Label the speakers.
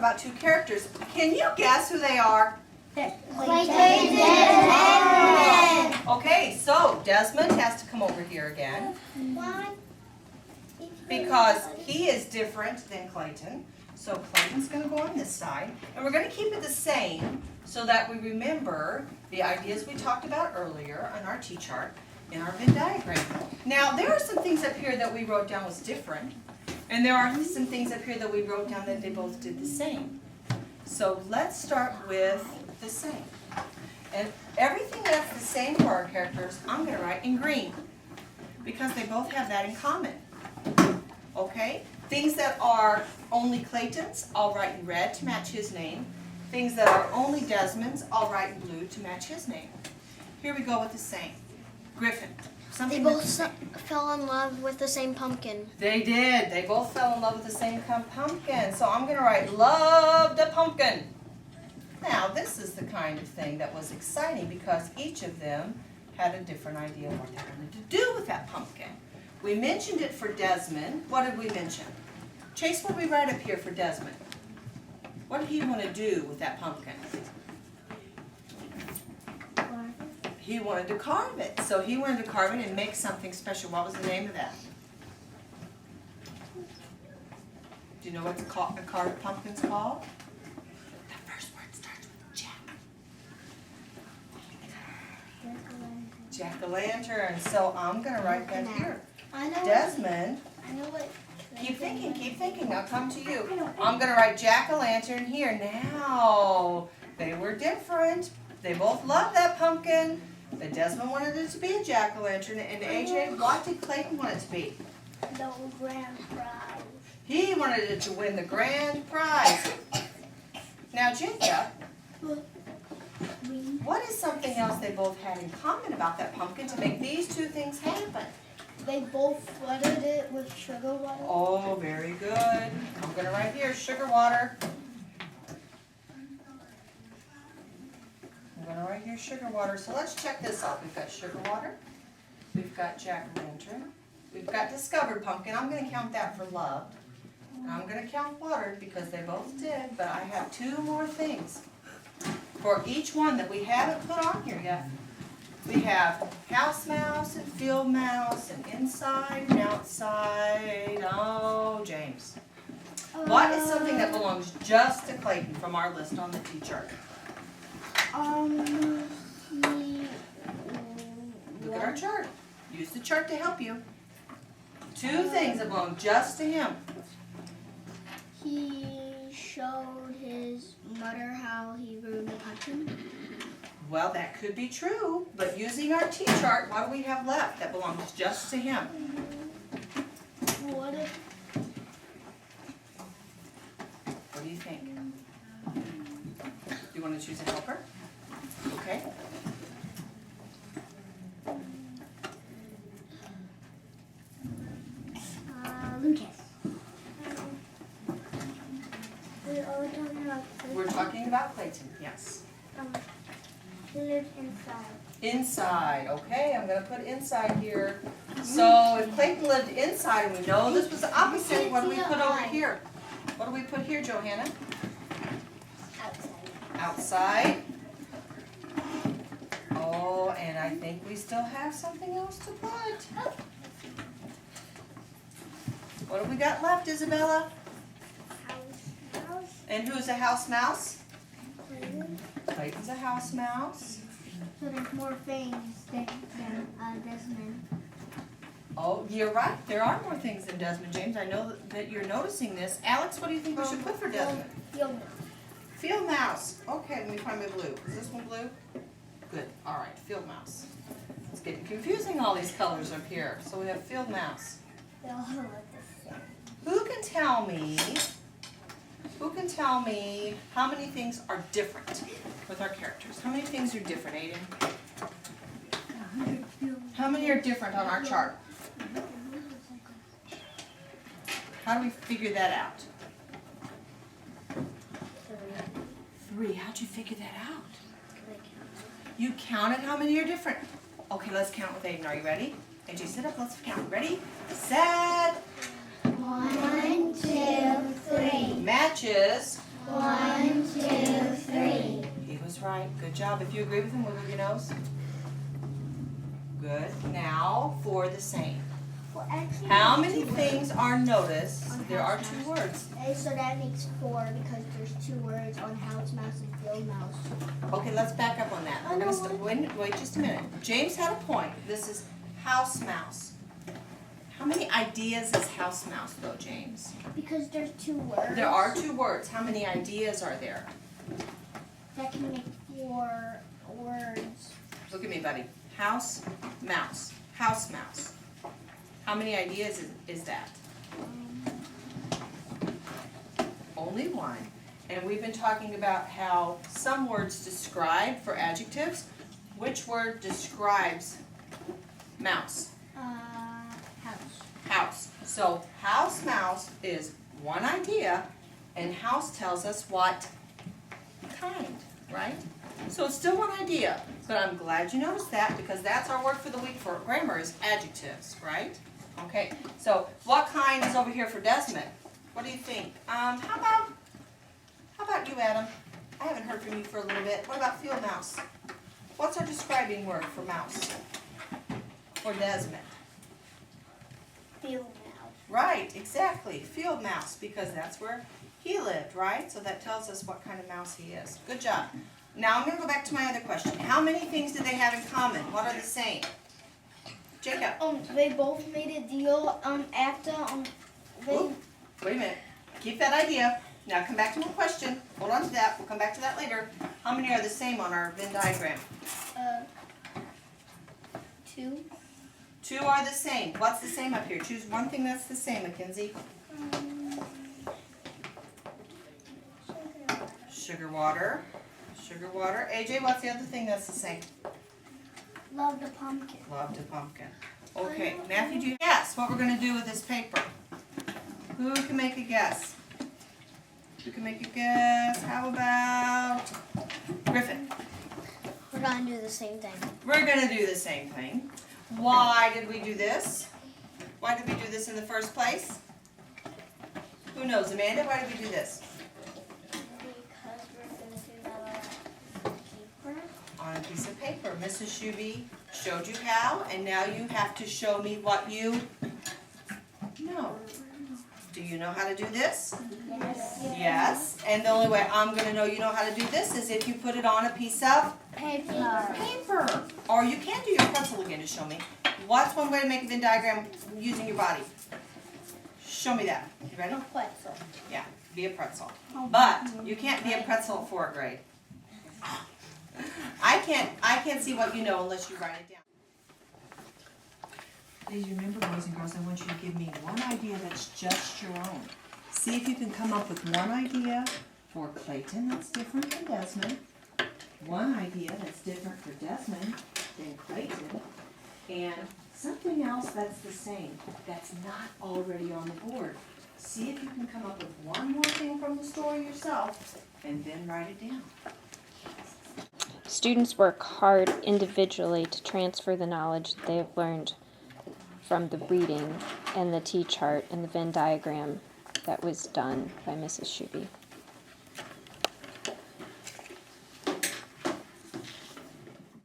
Speaker 1: about two characters. Can you guess who they are?
Speaker 2: Clayton.
Speaker 1: Okay, so Desmond has to come over here again because he is different than Clayton. So Clayton's going to go on this side, and we're going to keep it the same so that we remember the ideas we talked about earlier on our T-chart in our Venn diagram. Now, there are some things up here that we wrote down was different, and there are some things up here that we wrote down that they both did the same. So let's start with the same. And everything that's the same for our characters, I'm going to write in green because they both have that in common. Okay? Things that are only Clayton's, I'll write in red to match his name. Things that are only Desmond's, I'll write in blue to match his name. Here we go with the same. Griffin.
Speaker 2: They both fell in love with the same pumpkin.
Speaker 1: They did. They both fell in love with the same pumpkin. So I'm going to write loved a pumpkin. Now, this is the kind of thing that was exciting because each of them had a different idea of what they wanted to do with that pumpkin. We mentioned it for Desmond. What did we mention? Chase, what did we write up here for Desmond? What did he want to do with that pumpkin? He wanted to carve it. So he wanted to carve it and make something special. What was the name of that? Do you know what a carved pumpkin's called? The first word starts with Jack. Jack-o'-lantern. So I'm going to write that here. Desmond, keep thinking, I'll come to you. I'm going to write jack-o'-lantern here. Now, they were different. They both loved that pumpkin. But Desmond wanted it to be a jack-o'-lantern. And AJ, what did Clayton want it to be?
Speaker 2: The grand prize.
Speaker 1: He wanted it to win the grand prize. Now, Jacob, what is something else they both had in common about that pumpkin to make these two things happen?
Speaker 2: They both flooded it with sugar water.
Speaker 1: Oh, very good. I'm going to write here, sugar water. I'm going to write here, sugar water. So let's check this off. We've got sugar water. We've got jack-o'-lantern. We've got discovered pumpkin. I'm going to count that for love. And I'm going to count water because they both did. But I have two more things for each one that we haven't put on here yet. We have house mouse and field mouse and inside and outside. Oh, James. What is something that belongs just to Clayton from our list on the T-chart? Look at our chart. Use the chart to help you. Two things that belong just to him.
Speaker 2: He showed his mother how he ruined the pumpkin.
Speaker 1: Well, that could be true, but using our T-chart, what do we have left that belongs just to him?
Speaker 2: What
Speaker 1: do you think? Do you want to choose a helper? Okay.
Speaker 2: Lucas.
Speaker 1: We're talking about Clayton, yes.
Speaker 2: He lived inside.
Speaker 1: Inside, okay, I'm going to put inside here. So if Clayton lived inside and we know this was the opposite, what do we put over here? What do we put here, Johanna?
Speaker 2: Outside.
Speaker 1: Outside. Oh, and I think we still have something else to put. What have we got left, Isabella?
Speaker 2: House.
Speaker 1: And who's a house mouse? Clayton's a house mouse.
Speaker 2: So there's more things than Desmond.
Speaker 1: Oh, you're right. There are more things than Desmond, James. I know that you're noticing this. Alex, what do you think we should put for Desmond?
Speaker 2: Field mouse.
Speaker 1: Field mouse. Okay, let me find my blue. Is this one blue? Good. All right, field mouse. It's getting confusing, all these colors up here. So we have field mouse.
Speaker 2: They all look the same.
Speaker 1: Who can tell me how many things are different with our characters? How many things are different, Aiden? How many are different on our chart? How do we figure that out? 3. How'd you figure that out? You counted how many are different. Okay, let's count with Aiden. Are you ready? AJ, sit up. Let's count. Ready? Set.
Speaker 2: 1, 2, 3.
Speaker 1: Matches.
Speaker 2: 1, 2, 3.
Speaker 1: He was right. Good job. If you agree with him, wiggle your nose. Good. Now for the same.
Speaker 2: Well, actually,
Speaker 1: How many things are noticed? There are 2 words.
Speaker 2: So that makes 4 because there's 2 words on house mouse and field mouse.
Speaker 1: Okay, let's back up on that. We're gonna wait just a minute. James had a point. This is house mouse. How many ideas is house mouse though, James?
Speaker 2: Because there's 2 words.
Speaker 1: There are 2 words. How many ideas are there?
Speaker 2: That can make 4 words.
Speaker 1: Look at me, buddy. House mouse. House mouse. How many ideas is that? Only 1. And we've been talking about how some words describe for adjectives. Which word describes mouse?
Speaker 2: House.
Speaker 1: House. So house mouse is 1 idea, and house tells us what kind, right? So it's still 1 idea, but I'm glad you noticed that because that's our word for the week for grammar is adjectives, right? Okay, so what kind is over here for Desmond? What do you think? How about you, Adam? I haven't heard from you for a little bit. What about field mouse? What's our describing word for mouse? For Desmond?
Speaker 2: Field mouse.
Speaker 1: Right, exactly. Field mouse, because that's where he lived, right? So that tells us what kind of mouse he is. Good job. Now I'm going to go back to my other question. How many things do they have in common? What are the same? Jacob.
Speaker 2: They both made a deal after
Speaker 1: Oop, wait a minute. Keep that idea. Now come back to my question. Hold on to that. We'll come back to that later. How many are the same on our Venn diagram?
Speaker 2: 2.
Speaker 1: 2 are the same. What's the same up here? Choose one thing that's the same, Mackenzie. Sugar water. Sugar water. AJ, what's the other thing that's the same?
Speaker 2: Love the pumpkin.
Speaker 1: Loved a pumpkin. Okay, Matthew, do you guess what we're going to do with this paper? Who can make a guess? Who can make a guess? How about Griffin?
Speaker 2: We're going to do the same thing.
Speaker 1: We're going to do the same thing. Why did we do this? Why did we do this in the first place? Who knows? Amanda, why did we do this?
Speaker 2: Because we're going to do that on paper.
Speaker 1: On a piece of paper. Mrs. Shuby showed you how, and now you have to show me what you know. Do you know how to do this?
Speaker 2: Yes.
Speaker 1: Yes. And the only way I'm going to know you know how to do this is if you put it on a piece of paper. Or you can do your pretzel again to show me. What's one way to make a Venn diagram using your body? Show me that. You ready?
Speaker 2: Pretzel.
Speaker 1: Yeah, be a pretzel. But you can't be a pretzel at 4th grade. I can't see what you know unless you write it down. Please remember, boys and girls, I want you to give me one idea that's just your own. See if you can come up with one idea for Clayton that's different than Desmond, one idea that's different for Desmond than Clayton, and something else that's the same, that's not already on the board. See if you can come up with one more thing from the story yourself, and then write it down.
Speaker 3: Students work hard individually to transfer the knowledge that they have learned from the reading and the T-chart and the Venn diagram that was done by Mrs. Shuby.